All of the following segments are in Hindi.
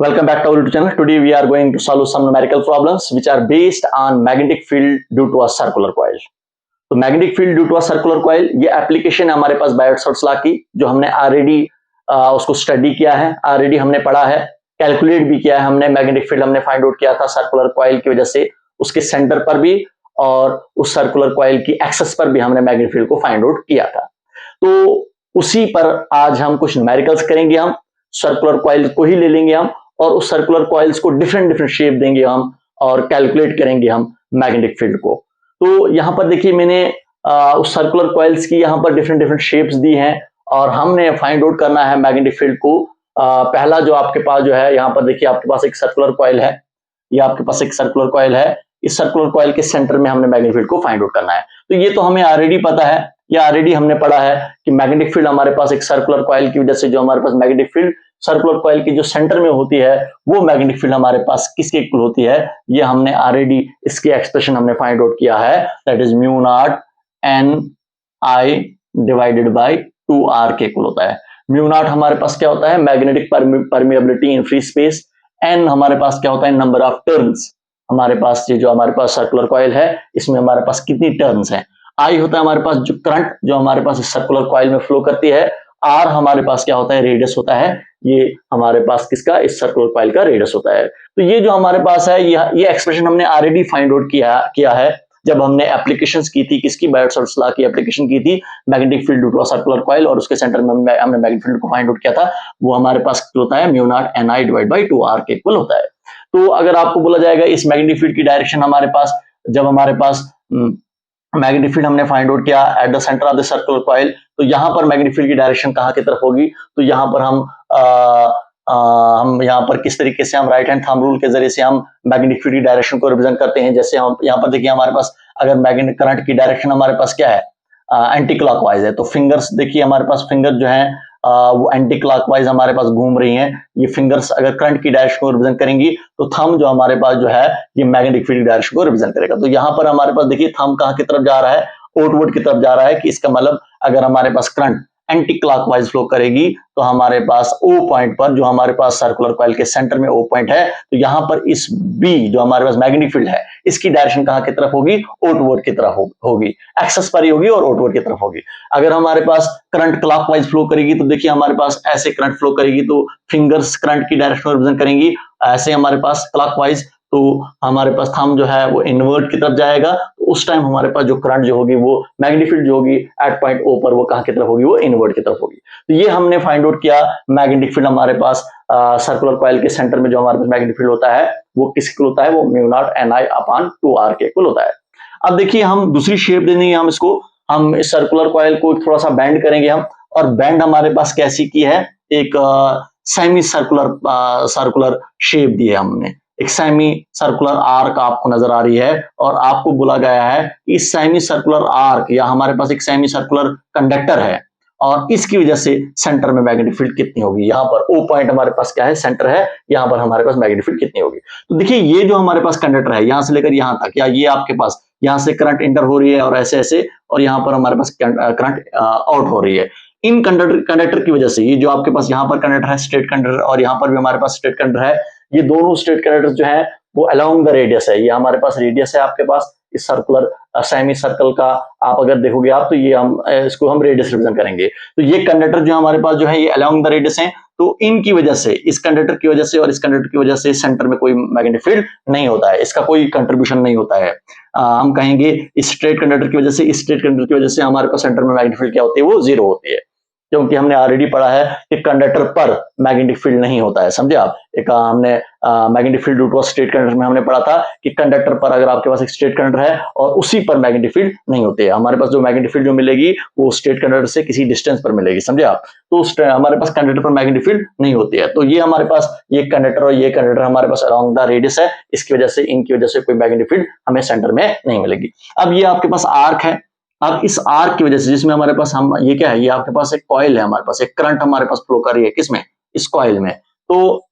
Welcome back to our YouTube channel. Today we are going to solve some numerical problems which are based on magnetic field due to a circular coil. तो magnetic field due to a circular coil ये एप्लीकेशन है हमारे पास बायोट-सावर्ट्स लॉ की, जो हमने ऑलरेडी उसको स्टडी किया है, ऑलरेडी हमने पढ़ा है, कैलकुलेट भी किया है हमने। मैग्नेटिक फील्ड हमने फाइंड आउट किया था सर्कुलर कॉइल की वजह से, उसके सेंटर पर भी और उस सर्कुलर कॉइल की एक्सेस पर भी हमने मैग्नेटिक फील्ड को फाइंड आउट किया था। तो उसी पर आज हम कुछ न्यूमेरिकल्स करेंगे। हम सर्कुलर कॉइल को ही ले लेंगे हम और उस सर्कुलर कॉइल्स को डिफरेंट डिफरेंट शेप देंगे हम और कैलकुलेट करेंगे हम मैग्नेटिक फील्ड को। तो यहां पर देखिए मैंने उस सर्कुलर कॉइल्स की यहां पर डिफरेंट डिफरेंट शेप्स दी हैं और हमने फाइंड आउट करना है मैग्नेटिक फील्ड को। पहला जो आपके पास जो है, यहां पर देखिए आपके पास एक सर्कुलर कॉइल है, ये आपके पास एक सर्कुलर कॉइल है। इस सर्कुलर कॉइल के सेंटर में हमने मैग्नेटिक फील्ड को फाइंड आउट करना है। तो ये तो हमें ऑलरेडी पता है, ये ऑलरेडी हमने पढ़ा है कि मैग्नेटिक फील्ड हमारे पास एक सर्कुलर कॉइल की वजह से जो हमारे पास मैग्नेटिक फील्ड सर्कुलर कॉइल की जो सेंटर में होती है वो मैग्नेटिक फील्ड हमारे पास किसके इक्वल होती है, ये हमने ऑलरेडी इसकी एक्सप्रेशन हमने फाइंड आउट किया है। That is mu naught N I divided by 2r के इक्वल होता है। म्यू नॉट हमारे पास क्या होता है, magnetic permeability in free space. N हमारे पास क्या होता है, नंबर ऑफ टर्न्स। हमारे पास ये जो हमारे पास सर्कुलर कॉइल है इसमें हमारे पास कितनी टर्न्स हैं। आई होता है हमारे पास जो करंट जो हमारे पास सर्कुलर कॉइल में फ्लो करती है। आर हमारे पास क्या होता है, रेडियस होता है। ये हमारे पास किसका, इस सर्कुलर कॉइल का रेडियस होता है। तो ये जो हमारे पास है ये एक्सप्रेशन हमने ऑलरेडी फाइंड आउट किया है जब हमने एप्लीकेशंस की थी, किसकी, बायोट-सावर्ट्स लॉ की एप्लीकेशन की थी magnetic field due to a circular coil, और उसके सेंटर में हमने मैग्नेटिक फील्ड को फाइंड आउट किया था। वो हमारे पास होता है mu naught N I divide by 2r के इक्वल होता है। तो अगर आपको बोला जाएगा इस मैग्नेटिक फील्ड की डायरेक्शन हमारे पास, जब हमारे पास मैग्नेटिक फील्ड हमने फाइंड आउट किया eight the centre of the circular coil, तो यहां पर मैग्नेटिक फील्ड की डायरेक्शन कहां की तरफ होगी, तो यहां पर हम यहां पर किस तरीके से हम राइट हैंड थंब रूल के जरिए से हम मैग्नेटिक फील्ड की डायरेक्शन को रिप्रेजेंट करते हैं। जैसे हम यहां पर देखिए हमारे पास अगर मैग्नेटिक करंट की डायरेक्शन हमारे पास क्या है, एंटी क्लॉकवाइज है, तो फिंगर्स देखिए हमारे पास फिंगर जो है वो एंटी क्लॉकवाइज हमारे पास घूम रही हैं। ये फिंगर्स अगर करंट की डायरेक्शन को रिप्रेजेंट करेंगी तो थंब जो हमारे पास जो है ये मैग्नेटिक फील्ड डायरेक्शन को रिप्रेजेंट करेगा। तो यहाँ पर हमारे पास देखिए थंब कहाँ की तरफ जा रहा है, आउटवर्ड की तरफ जा रहा है, कि इसका मतलब अगर हमारे पास करंट एंटी क्लॉकवाइज फ्लो करेगी तो हमारे पास ओ पॉइंट पर, जो हमारे पास सर्कुलर कॉइल के सेंटर में ओ पॉइंट है, तो यहाँ पर इस बी जो हमारे पास मैग्नेटिक फील्ड है इसकी डायरेक्शन कहाँ की तरफ होगी, आउटवर्ड की तरफ होगी, एक्सेस पर ही होगी और आउटवर्ड की तरफ होगी। अगर हमारे पास करंट क्लॉकवाइज फ्लो करेगी तो देखिए हमारे पास ऐसे करंट फ्लो करेगी तो फिंगर्स करंट की डायरेक्शन को रिप्रेजेंट करेंगी, ऐसे हमारे पास क्लॉकवाइज, तो हमारे पास थंब जो है वो इनवर्ट की तरफ जाएगा। तो उस टाइम हमारे पास जो करंट जो होगी वो मैग्नेटिक फील्ड जो होगी एट पॉइंट ओ पर वो कहां की तरफ होगी, वो इनवर्ट की तरफ होगी। तो ये हमने फाइंड आउट किया मैग्नेटिक फील्ड हमारे पास सर्कुलर कॉइल के सेंटर में जो हमारे पास मैग्नेटिक फील्ड होता है वो किसके होता है, वो mu naught N I upon 2r के इक्वल होता है। अब देखिए हम दूसरी शेप दे देंगे हम इसको, हम इस सर्कुलर कॉइल को थोड़ा सा बेंड करेंगे हम, और बेंड हमारे पास कैसी की है, एक सेमी सर्कुलर शेप दी है हमने, एक सेमी सर्कुलर आर्क आपको नजर आ रही है, और आपको बोला गया है इस सेमी सर्कुलर आर्क या हमारे पास एक सेमी सर्कुलर कंडक्टर है और इसकी वजह से सेंटर में मैग्नेटिक फील्ड कितनी होगी। यहाँ पर ओ पॉइंट हमारे पास क्या है, सेंटर है, यहाँ पर हमारे पास मैग्नेटिक फील्ड कितनी होगी। तो देखिए ये जो हमारे पास कंडक्टर है यहाँ से लेकर यहाँ तक, या ये आपके पास यहाँ से करंट इंटर हो रही है और ऐसे ऐसे, और यहाँ पर हमारे पास करंट आउट हो रही है। इन कंडक्टर की वजह से ये जो आपके पास यहाँ पर कंडक्टर है स्ट्रेट कंडक्टर, और यहाँ पर भी हमारे पास स्ट्रेट कंडक्टर है, ये दोनों स्ट्रेट कंडक्टर जो है वो अलोंग द रेडियस है। ये हमारे पास रेडियस है आपके पास इस सर्कुलर सेमी सर्कल का, आप अगर देखोगे आप तो ये हम इसको हम रेडियस रिप्रेजेंट करेंगे। तो ये कंडक्टर जो हमारे पास जो है ये अलोंग द रेडियस है, तो इनकी वजह से, इस कंडक्टर की वजह से और इस कंडक्टर की वजह से सेंटर में कोई मैग्नेटिक फील्ड नहीं होता है, इसका कोई कंट्रीब्यूशन नहीं होता है। हम कहेंगे इस स्ट्रेट कंडक्टर की वजह से, इस स्ट्रेट कंडक्टर की वजह से हमारे पास सेंटर में मैग्नेटिक फील्ड क्या होती है, वो जीरो होती है, क्योंकि हमने ऑलरेडी पढ़ा है कि कंडक्टर पर मैग्नेटिक फील्ड नहीं होता है। समझे आप, एक हमने magnetic field due to straight conductor में हमने पढ़ा था कि कंडक्टर पर अगर आपके पास एक स्ट्रेट कंडक्टर है और उसी पर मैग्नेटिक फील्ड नहीं होती है, हमारे पास जो मैग्नेटिक फील्ड जो मिलेगी वो स्ट्रेट कंडक्टर से किसी डिस्टेंस पर मिलेगी। समझे आप, तो हमारे पास कंडक्टर पर मैग्नेटिक फील्ड नहीं होती है। तो ये हमारे पास ये कंडक्टर और ये कंडक्टर हमारे पास अलोंग द रेडियस है, इसकी वजह से, इनकी वजह से कोई मैग्नेटिक फील्ड हमें सेंटर में नहीं मिलेगी। अब ये आपके पास आर्क है, अब इस आर्क की वजह से जिसमें हमारे पास हम ये क्या है, ये आपके पास एक कॉइल है, हमारे पास एक करंट हमारे पास फ्लो कर रही है, किसमें, इस कॉइल में। तो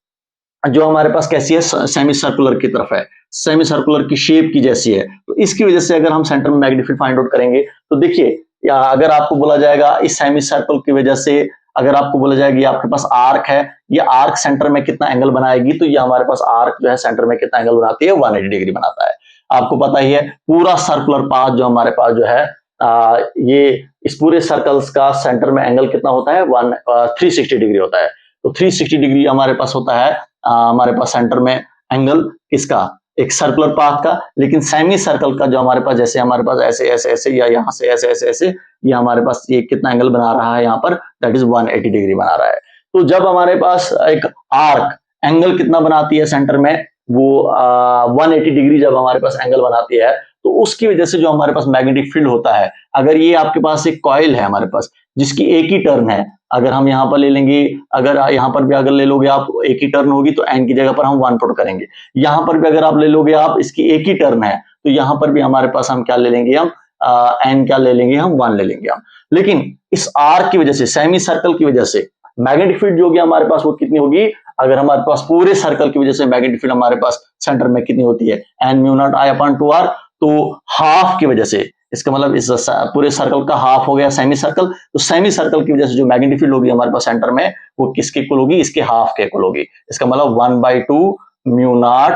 जो हमारे पास कैसी है, सेमी सर्कुलर की तरफ है, सेमी सर्कुलर की शेप की जैसी है। तो इसकी वजह से अगर हम सेंटर में मैग्नेटिक फील्ड फाइंड आउट करेंगे तो देखिए, या अगर आपको बोला जाएगा इस सेमी सर्कल की वजह से अगर आपको बोला जाए कि आपके पास आर्क है, ये आर्क सेंटर में कितना एंगल बनाएगी, तो ये हमारे पास आर्क जो है सेंटर में कितना एंगल बनाती है, 180 डिग्री बनाता है। आपको पता ही है पूरा सर्कुलर पाथ जो हमारे पास जो है ये इस पूरे सर्कल्स का सेंटर में एंगल कितना होता है, 360 डिग्री होता है। तो 360 डिग्री हमारे पास होता है हमारे पास सेंटर में एंगल किसका, एक सर्कुलर पाथ का। लेकिन सेमी सर्कल का जो हमारे पास, जैसे हमारे पास ऐसे ऐसे ऐसे या यहाँ से ऐसे ऐसे ऐसे, ये हमारे पास ये कितना एंगल बना रहा है यहाँ पर, दैट इज 180 डिग्री बना रहा है। तो जब हमारे पास एक आर्क एंगल कितना बनाती है सेंटर में, वो 180 डिग्री जब हमारे पास एंगल बनाती है, तो उसकी वजह से जो हमारे पास मैग्नेटिक फील्ड होता है, अगर ये आपके पास एक कॉइल है हमारे पास जिसकी एक ही टर्न है, अगर हम यहाँ पर ले लेंगे, अगर यहाँ पर भी अगर ले लोगे आप, एक ही टर्न होगी तो एन की जगह पर हम 1 पुट करेंगे। यहाँ पर भी अगर आप ले लोगे आप, इसकी एक ही टर्न है, तो यहाँ पर भी हमारे पास हम क्या ले लेंगे, हम एन क्या ले लेंगे, हम 1 ले लेंगे हम। लेकिन इस आर्क की वजह से, सेमी सर्कल की वजह से मैग्नेटिक फील्ड जो होगी हमारे पास वो कितनी होगी, अगर हमारे पास पूरे सर्कल की वजह से मैग्नेटिक फील्ड हमारे पास सेंटर में कितनी होती है, N mu naught I upon 2r। तो हाफ की वजह से, इसका मतलब इस पूरे सर्कल का हाफ हो गया सेमी सर्कल, तो सेमी सर्कल की वजह से जो मैग्नेटिक फील्ड होगी हमारे पास सेंटर में, वो किसके इक्वल होगी, इसके हाफ के इक्वल होगी। इसका मतलब 1/2 म्यू नॉट,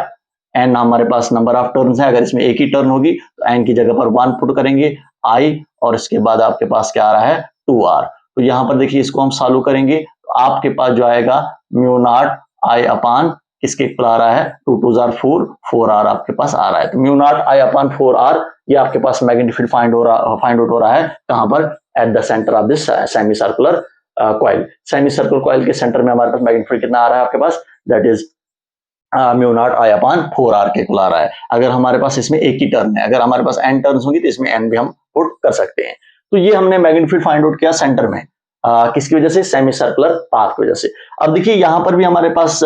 एन हमारे पास नंबर ऑफ टर्न्स है, अगर इसमें एक ही टर्न होगी तो एन की जगह पर 1 पुट करेंगे, आई, और इसके बाद आपके पास क्या आ रहा है, 2r। तो यहां पर देखिए इसको हम सॉल्व करेंगे, तो आपके पास जो आएगा म्यू नॉट आई अपान किसके इक्वल आ रहा है, 2 2 जार 4, 4r आपके पास आ रहा है। तो mu naught I upon 4r, ये आपके पास मैग्नेटिक फील्ड फाइंड आउट हो रहा है, कहां पर, eight the centre of this semi circular coil. Semi circular coil के सेंटर में हमारे पास मैग्नेटिक फील्ड कितना आ रहा है आपके पास, that is mu naught I upon 4r के इक्वल आ रहा है। अगर हमारे पास इसमें एक ही टर्न है, अगर हमारे पास n टर्न्स होंगी तो इसमें n भी हम पुट कर सकते हैं। तो ये हमने मैग्नेटिक फील्ड फाइंड आउट किया सेंटर में, किसकी वजह से, सेमी सर्कुलर पाथ की वजह से। अब देखिए यहां पर भी हमारे पास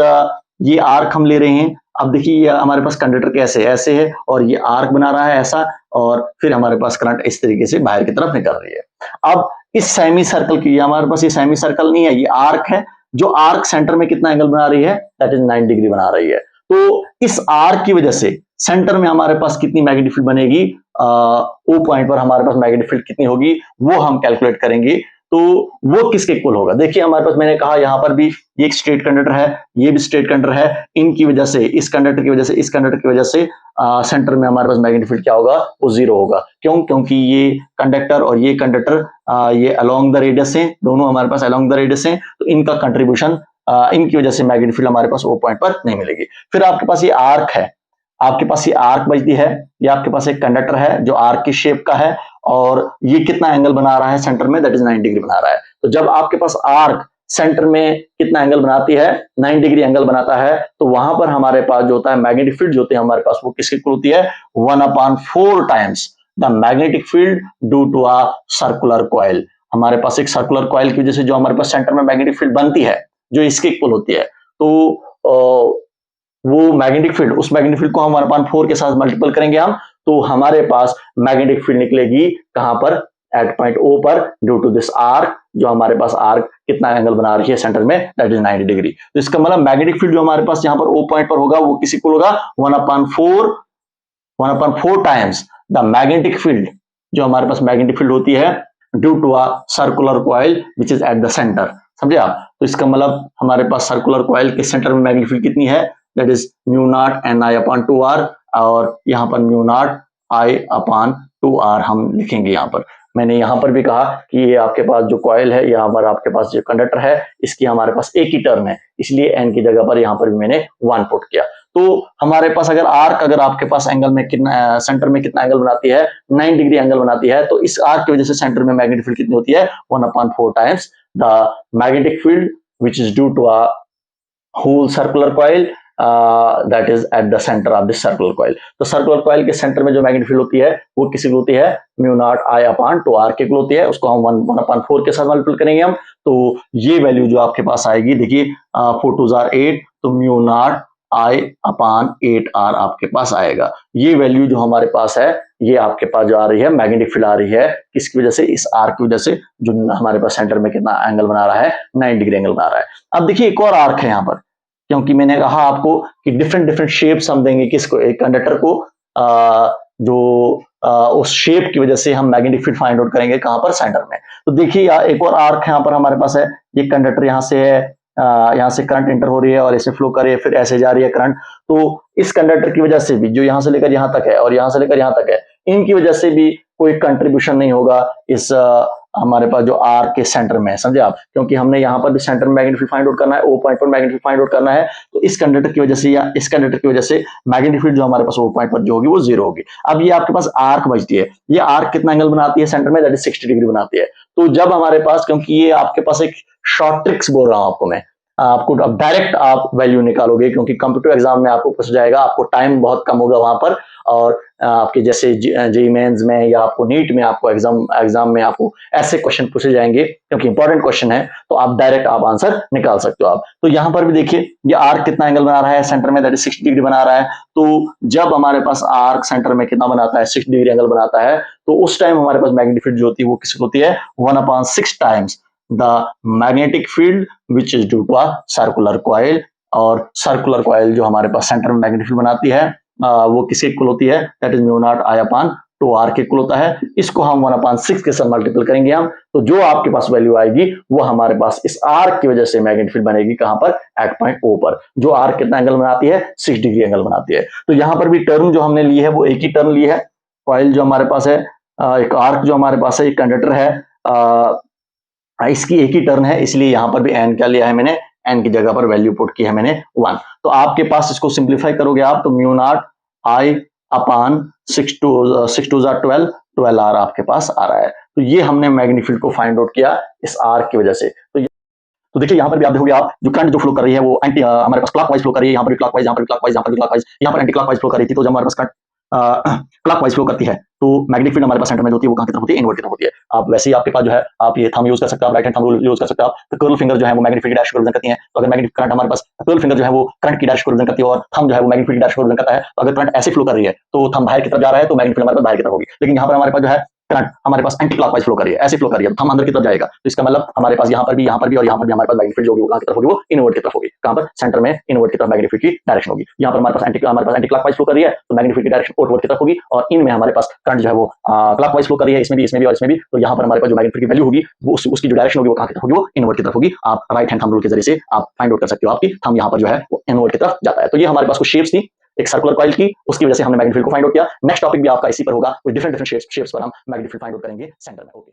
ये आर्क हम ले रहे हैं। अब देखिए ये हमारे पास कंडक्टर कैसे ऐसे है, और ये आर्क बना रहा है ऐसा, और फिर हमारे पास करंट इस तरीके से बाहर की तरफ निकल रही है। अब इस सेमी सर्कल की, हमारे पास ये सेमी सर्कल नहीं है, ये आर्क है, जो आर्क सेंटर में कितना एंगल बना रही है, दैट इज 9 डिग्री बना रही है। तो इस आर्क की वजह से सेंटर में हमारे पास कितनी मैग्नेटिक फील्ड बनेगी, ओ पॉइंट पर हमारे पास मैग्नेटिक फील्ड कितनी होगी, वो हम कैलकुलेट करेंगे। तो वो किसके इक्वल होगा, देखिए हमारे पास, मैंने कहा यहां पर भी ये एक स्ट्रेट कंडक्टर है, ये भी स्ट्रेट कंडक्टर है, इनकी वजह से, इस कंडक्टर की वजह से, इस कंडक्टर की वजह से सेंटर में हमारे पास मैग्नेटिक फील्ड क्या होगा, वो 0 होगा। क्यों, क्योंकि ये कंडक्टर और ये कंडक्टर ये अलोंग द रेडियस है, दोनों हमारे पास अलोंग द रेडियस है, तो इनका कंट्रीब्यूशन, इनकी वजह से मैग्नेटिक फील्ड हमारे पास वो पॉइंट पर नहीं मिलेगी। फिर आपके पास ये आर्क है, आपके पास ये आर्क बचती है, ये आपके पास एक कंडक्टर है जो आर्क की शेप का है, और ये कितना एंगल बना रहा है सेंटर में, दैट इज 9 डिग्री बना रहा है। तो जब आपके पास आर्क सेंटर में कितना एंगल बनाती है, 9 डिग्री एंगल बनाता है, तो वहां पर हमारे पास जो होता है मैग्नेटिक फील्ड जो होती है हमारे पास, वो किसकी इक्वल होती है, 1/4 times the magnetic field due to a circular coil. हमारे पास एक सर्कुलर कॉइल की वजह से जो हमारे पास सेंटर में मैग्नेटिक फील्ड बनती है, जो इसके इक्वल होती है, तो वो मैग्नेटिक फील्ड, उस मैग्नेटिक फील्ड को हम 1/4 के साथ मल्टीपल करेंगे हम, तो हमारे पास मैग्नेटिक फील्ड निकलेगी कहां पर, एट पॉइंट ओ पर, ड्यू टू दिस आर्क, जो हमारे पास आर्क कितना एंगल बना रही है सेंटर में, दैट इज 90 डिग्री। तो इसका मतलब मैग्नेटिक फील्ड जो हमारे पास यहाँ पर ओ पॉइंट पर होगा, वो किसी को होगा 1/4 टाइम्स द मैग्नेटिक फील्ड, जो हमारे पास मैग्नेटिक फील्ड होती है due to a circular coil which is at the centre. समझे आप, तो इसका मतलब हमारे पास सर्कुलर कॉइल के सेंटर में मैग्नेटिक फील्ड कितनी है, that is mu naught N I upon 2r, और यहाँ पर mu naught I upon 2r हम लिखेंगे। यहाँ पर मैंने यहाँ पर भी कहा कि ये आपके पास जो कॉइल है, या हमारा आपके पास जो कंडक्टर है, इसकी हमारे पास एक ही टर्न है, इसलिए n की जगह पर यहाँ पर भी मैंने 1 पुट किया। तो हमारे पास अगर आर्क, अगर आपके पास एंगल में कितना, सेंटर में कितना एंगल बनाती है, 9 डिग्री एंगल बनाती है, तो इस आर्क की वजह से सेंटर में मैग्नेटिक फील्ड कितनी होती है, 1/4 times the magnetic field which is due to a whole circular coil, that is at the centre of this circular coil. तो सर्कुलर कॉइल के सेंटर में जो मैग्नेटिक फील्ड होती है, वो किसी होती है, mu naught I upon 2r के होती है, उसको हम 1/4 के साथ मल्टीपल करेंगे हम, तो ये वैल्यू जो आपके पास आएगी, देखिए 4 2 जार 8, तो mu naught I upon 8r आपके पास आएगा। ये वैल्यू जो हमारे पास है, ये आपके पास जो आ रही है, मैग्नेटिक फील्ड आ रही है, किसकी वजह से, इस आर्क की वजह से, जो हमारे पास सेंटर में कितना एंगल बना रहा है, 9 डिग्री एंगल बना रहा है। अब देखिए एक और आर्क है यहाँ पर, क्योंकि मैंने कहा आपको कि डिफरेंट डिफरेंट शेप्स हम देंगे किसको, एक कंडक्टर को, जो उस शेप की वजह से हम मैग्नेटिक फील्ड फाइंड आउट करेंगे कहां पर, सेंटर में। तो देखिए एक और आर्क यहाँ पर हमारे पास है, ये कंडक्टर यहाँ से है, यहाँ से करंट इंटर हो रही है और ऐसे फ्लो कर रही है, फिर ऐसे जा रही है करंट। तो इस कंडक्टर की वजह से भी, जो यहाँ से लेकर यहाँ तक है और यहाँ से लेकर यहाँ तक है, इनकी वजह से भी कोई कंट्रीब्यूशन नहीं होगा इस हमारे पास जो आर के सेंटर में है, समझे आप, क्योंकि हमने यहाँ पर भी सेंटर में मैग्नेटिक फील्ड फाइंड आउट करना है, ओ पॉइंट पर मैग्नेटिक फील्ड फाइंड आउट करना है। तो इस कंडक्टर की वजह से या इस कंडक्टर की वजह से मैग्नेटिक फील्ड जो हमारे पास ओ पॉइंट पर जो होगी वो जीरो होगी। अब ये आपके पास आर्क बचती है, ये आर्क कितना एंगल बनाती है सेंटर में, दैट इज 60 डिग्री बनाती है। तो जब हमारे पास, क्योंकि ये आपके पास एक शॉर्ट ट्रिक्स बोल रहा हूं आपको मैं, आपको अब डायरेक्ट आप वैल्यू निकालोगे, क्योंकि कंप्यूटर एग्जाम में आपको पूछा जाएगा, आपको टाइम बहुत कम होगा वहां पर, और आपके जैसे जेईई मेंस में या आपको नीट में आपको एग्जाम में आपको ऐसे क्वेश्चन पूछे जाएंगे, क्योंकि इंपॉर्टेंट क्वेश्चन है, तो आप डायरेक्ट आप आंसर निकाल सकते हो आप। तो यहां पर भी देखिए ये आर्क कितना एंगल बना रहा है सेंटर में, दैट इज 60 डिग्री बना रहा है। तो जब हमारे पास आर्क सेंटर में कितना बनाता है, 60 डिग्री एंगल बनाता है, तो उस टाइम हमारे पास मैग्नेटिक फील्ड जो होती है वो किसकी होती है, 1/6 times the magnetic field which is due to a circular coil. और सर्कुलर कॉइल जो हमारे पास सेंटर में मैग्नेटिक फील्ड बनाती है वो किसके इक्वल होती है, that is mu naught I upon 2r के इक्वल होता है। इसको हम 1/6 के साथ मल्टीपल करेंगे हम, तो जो आपके पास वैल्यू आएगी वो हमारे पास इस आर्क की वजह से मैग्नेटिक फील्ड बनेगी कहां पर, एट पॉइंट O पर, जो आर्क कितना एंगल बनाती है, 6 डिग्री एंगल बनाती है। तो यहां पर भी टर्म जो हमने ली है वो एक ही टर्म ली है, कॉइल जो हमारे पास है, एक आर्क जो हमारे पास है, एक कंडक्टर है, इसकी एक ही टर्न है, इसलिए यहां पर भी एन क्या लिया है मैंने, एन की जगह पर वैल्यू पुट की है मैंने 1। तो आपके पास इसको सिंप्लीफाई करोगे आप तो mu naught I upon 6 to 12 R आपके पास आ रहा है। तो ये हमने मैग्नेटिक फील्ड को फाइंड आउट किया इस आर की वजह से। तो देखिए यहाँ पर भी आप देखोगे, आप जो करंट जो फ्लो कर रही है वो एंटी हमारे पास क्लॉकवाइज फ्लो कर रही है, यहाँ पर भी क्लॉकवाइज, यहाँ पर भी क्लॉकवाइज, यहाँ पर भी क्लॉकवाइज, यहाँ पर एंटी क्लॉकवाइज फ्लो कर रही थी। तो जब हमारे पास करंट क्लॉकवाइज फ्लो करती है तो मैग्नेटिक फील्ड हमारे पास सेंटर में जो होती है वो कहां की तरफ होती है, इनवर्ट की तरफ होती है। आप वैसे ही आपके पास जो है आप ये थंब यूज कर सकते हो, आप right hand thumb rule use कर सकते हो आप। तो कर्ल फिंगर जो है वो मैग्नेटिक फील्ड की डायरेक्शन को रिप्रेजेंट करती है। तो अगर मैग्नेटिक करंट हमारे पास, कर्ल फिंगर जो है वो करंट की डायरेक्शन को रिप्रेजेंट करती है और थंब जो है वो मैग्नेटिक फील्ड की डायरेक्शन को रिप्रेजेंट करता है। तो अगर करंट ऐसे फ्लो कर रही है तो थंब बाहर की तरफ जा रहा है तो मैग्नेटिक फील्ड हमारे पास बाहर की तरफ होगी। लेकिन यहाँ पर हमारे पास जो है करंट हमारे पास एंटी क्लॉकवाइज फ्लो कर रही है, ऐसे फ्लो कर रही है, थंब अंदर की तरफ जाएगा। तो इसका मतलब हमारे पास यहाँ पर भी और यहाँ पर भी हमारे पास मैग्नेटिक फील्ड जो होगी वो कहां की तरफ होगी, वो इनवर्ट की तरफ होगी। कहां पर, सेंटर में इनवर्ट की तरफ मैग्नेटिक फील्ड की डायरेक्शन होगी। यहाँ पर हमारे पास एंटी क्लॉकवाइज फ्लो कर रही है तो मैग्नेटिक फील्ड की डायरेक्शन आउटवर्ड की तरफ होगी, और इनमें हमारे पास करंट जो है वो क्लॉकवाइज फ्लो कर रही है, इसमें भी और इसमें भी। तो यहाँ पर हमारे पास जो मैग्नेटिक फील्ड की वैल्यू होगी वो उसकी जो डायरेक्शन होगी वो कहां की तरफ होगी, वो इनवर्ट की तरफ होगी। आप राइट हैंड थंब रूल के जरिए से आप फाइंड आउट कर सकते हो, आपकी थंब यहाँ पर जो है वो इनवर्ट की तरफ जाता है। तो ये हमारे पास कुछ शेप्स थी एक सर्कुलर कॉइल की, उसकी वजह से हमने मैग्नेटिक फील्ड को फाइंड आउट किया। नेक्स्ट टॉपिक भी आपका इसी पर होगा, कुछ डिफरेंट शेप्स पर हम मैग्नेटिक फील्ड फाइंड आउट करेंगे सेंटर में। ओके।